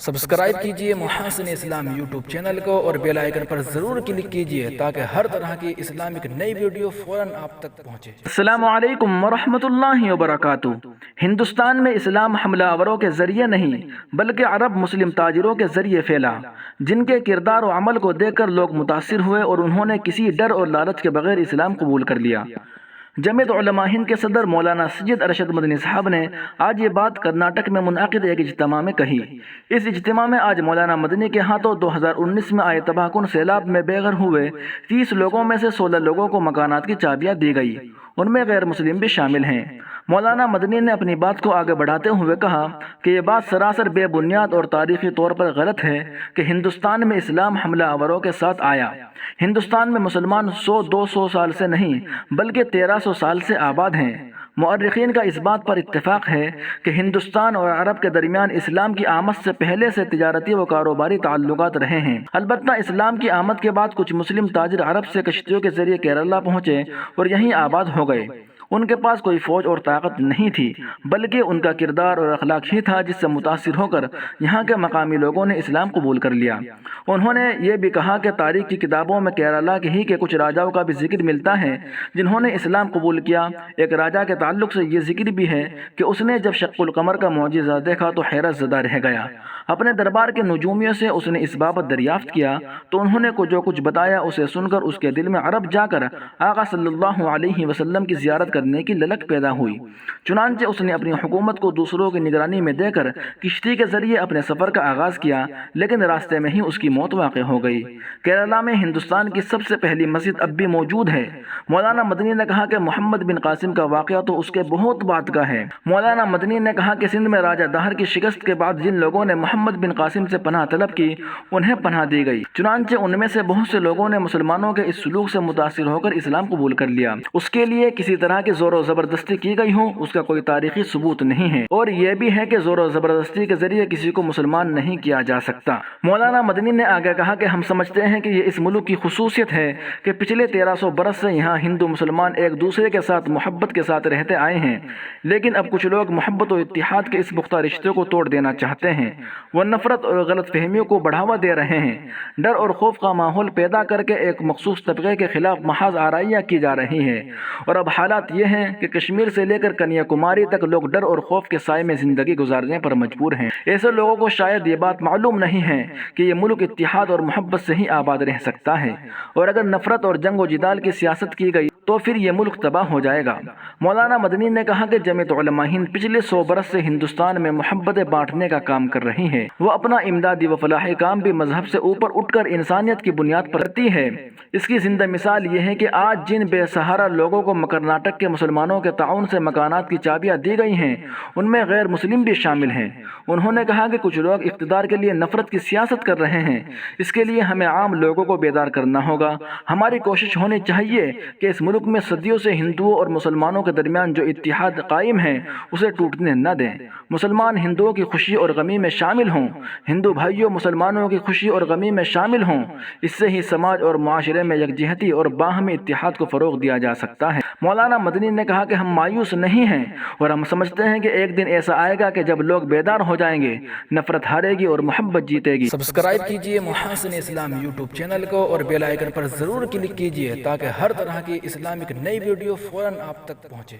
Subscribe کیجئے محاسن اسلام YouTube channel کو اور بیل آئیکن پر ضرور کلک کیجئے تاکہ ہر طرح کی اسلامک نئی ویڈیو فوراً آپ تک پہنچے۔ السلام علیکم ورحمۃ اللہ وبرکاتہ۔ ہندوستان میں اسلام حملہ آوروں کے ذریعے نہیں بلکہ عرب مسلم تاجروں کے ذریعے پھیلا، جن کے کردار و عمل کو دیکھ کر لوگ متاثر ہوئے اور انہوں نے کسی ڈر اور لالچ کے بغیر اسلام قبول کر لیا۔ جمعیت علماء ہند کے صدر مولانا سید ارشد مدنی صاحب نے آج یہ بات کرناٹک میں منعقد ایک اجتماع میں کہی۔ اس اجتماع میں آج مولانا مدنی کے ہاتھوں 2019 میں آئے تباہ کن سیلاب میں بے گھر ہوئے 30 لوگوں میں سے 16 لوگوں کو مکانات کی چابیاں دی گئی، ان میں غیر مسلم بھی شامل ہیں۔ مولانا مدنی نے اپنی بات کو آگے بڑھاتے ہوئے کہا کہ یہ بات سراسر بے بنیاد اور تاریخی طور پر غلط ہے کہ ہندوستان میں اسلام حملہ آوروں کے ساتھ آیا۔ ہندوستان میں مسلمان 100-200 سال سے نہیں بلکہ 1300 سال سے آباد ہیں۔ مورخین کا اس بات پر اتفاق ہے کہ ہندوستان اور عرب کے درمیان اسلام کی آمد سے پہلے سے تجارتی و کاروباری تعلقات رہے ہیں۔ البتہ اسلام کی آمد کے بعد کچھ مسلم تاجر عرب سے کشتیوں کے ذریعے کیرلا پہنچے اور یہیں آباد ہو گئے۔ ان کے پاس کوئی فوج اور طاقت نہیں تھی بلکہ ان کا کردار اور اخلاق ہی تھا جس سے متاثر ہو کر یہاں کے مقامی لوگوں نے اسلام قبول کر لیا۔ انہوں نے یہ بھی کہا کہ تاریخ کی کتابوں میں کیرلا کے ہی کے کچھ راجاؤں کا بھی ذکر ملتا ہے جنہوں نے اسلام قبول کیا۔ ایک راجا کے تعلق سے یہ ذکر بھی ہے کہ اس نے جب شق القمر کا معجزہ دیکھا تو حیرت زدہ رہ گیا۔ اپنے دربار کے نجومیوں سے اس نے اس بابت دریافت کیا تو انہوں نے جو کچھ بتایا اسے سن کر اس کے دل میں عرب جا کر آقا صلی اللہ علیہ وسلم کی زیارت کرنے کی للک پیدا ہوئی۔ چنانچہ اس نے اپنی حکومت کو دوسروں کی نگرانی میں دے کر کشتی کے ذریعے اپنے سفر کا آغاز کیا، لیکن راستے میں ہی اس کی موت واقع ہو گئی۔ کیرلا میں ہندوستان کی سب سے پہلی مسجد اب بھی موجود ہے۔ مولانا مدنی نے کہا کہ محمد بن قاسم کا واقعہ تو اس کے بہت بعد کا ہے۔ مولانا مدنی نے کہا کہ سندھ میں راجہ دہر کی شکست کے بعد جن لوگوں نے محمد بن قاسم سے پناہ طلب کی انہیں پناہ دی گئی، چنانچہ ان میں سے بہت سے لوگوں نے مسلمانوں کے اس سلوک سے متاثر ہو کر اسلام قبول کر لیا۔ اس کے لیے کسی طرح کی زور و زبردستی کی گئی ہو اس کا کوئی تاریخی ثبوت نہیں ہے، اور یہ بھی ہے کہ زور و زبردستی کے ذریعے کسی کو مسلمان نہیں کیا جا سکتا۔ مولانا مدنی نے آگے کہا کہ ہم سمجھتے ہیں کہ یہ اس ملک کی خصوصیت ہے کہ پچھلے 1300 برس سے یہاں ہندو مسلمان ایک دوسرے کے ساتھ محبت کے ساتھ رہتے آئے ہیں، لیکن اب کچھ لوگ محبت و اتحاد کے اس پختہ رشتے کو توڑ دینا چاہتے ہیں۔ وہ نفرت اور غلط فہمیوں کو بڑھاوا دے رہے ہیں، ڈر اور خوف کا ماحول پیدا کر کے ایک مخصوص طبقے کے خلاف محض آرائیاں کی جا رہی ہیں، اور اب حالات یہ ہیں کہ کشمیر سے لے کر کنیا کماری تک لوگ ڈر اور خوف کے سائے میں زندگی گزارنے پر مجبور ہیں۔ ایسے لوگوں کو شاید یہ بات معلوم نہیں ہے کہ یہ ملک اتحاد اور محبت سے ہی آباد رہ سکتا ہے، اور اگر نفرت اور جنگ و جدال کی سیاست کی گئی تو پھر یہ ملک تباہ ہو جائے گا۔ مولانا مدنی نے کہا کہ جمعیت علماء ہند پچھلے 100 برس سے ہندوستان میں محبت بانٹنے کا کام کر رہی ہے۔ وہ اپنا امدادی و فلاحی کام بھی مذہب سے اوپر اٹھ کر انسانیت کی بنیاد پر کرتی ہے۔ اس کی زندہ مثال یہ ہے کہ آج جن بے سہارا لوگوں کو کرناٹک کے مسلمانوں کے تعاون سے مکانات کی چابیاں دی گئی ہیں ان میں غیر مسلم بھی شامل ہیں۔ انہوں نے کہا کہ کچھ لوگ اقتدار کے لیے نفرت کی سیاست کر رہے ہیں، اس کے لیے ہمیں عام لوگوں کو بیدار کرنا ہوگا۔ ہماری کوشش ہونی چاہیے کہ اس ملک میں صدیوں سے ہندوؤں اور مسلمانوں کے درمیان جو اتحاد قائم ہے اسے ٹوٹنے نہ دیں۔ مسلمان ہندوؤں کی خوشی اور غمی میں شامل ہوں، ہندو بھائیوں مسلمانوں کی خوشی اور غمی میں شامل ہوں، اس سے ہی سماج اور معاشرے میں یکجہتی اور باہمی اتحاد کو فروغ دیا جا سکتا ہے۔ مولانا مدنی نے کہا کہ ہم مایوس نہیں ہیں اور ہم سمجھتے ہیں کہ ایک دن ایسا آئے گا کہ جب لوگ بیدار ہو جائیں گے، نفرت ہارے گی اور محبت جیتے گی۔ سبسکرائب کیجئے محاسن اسلام یوٹیوب چینل کو اور بیل آئیکن پر ضرور کلک کیجئے تاکہ ہر طرح کی اسلامک نئی ویڈیو فوراً آپ تک پہنچے۔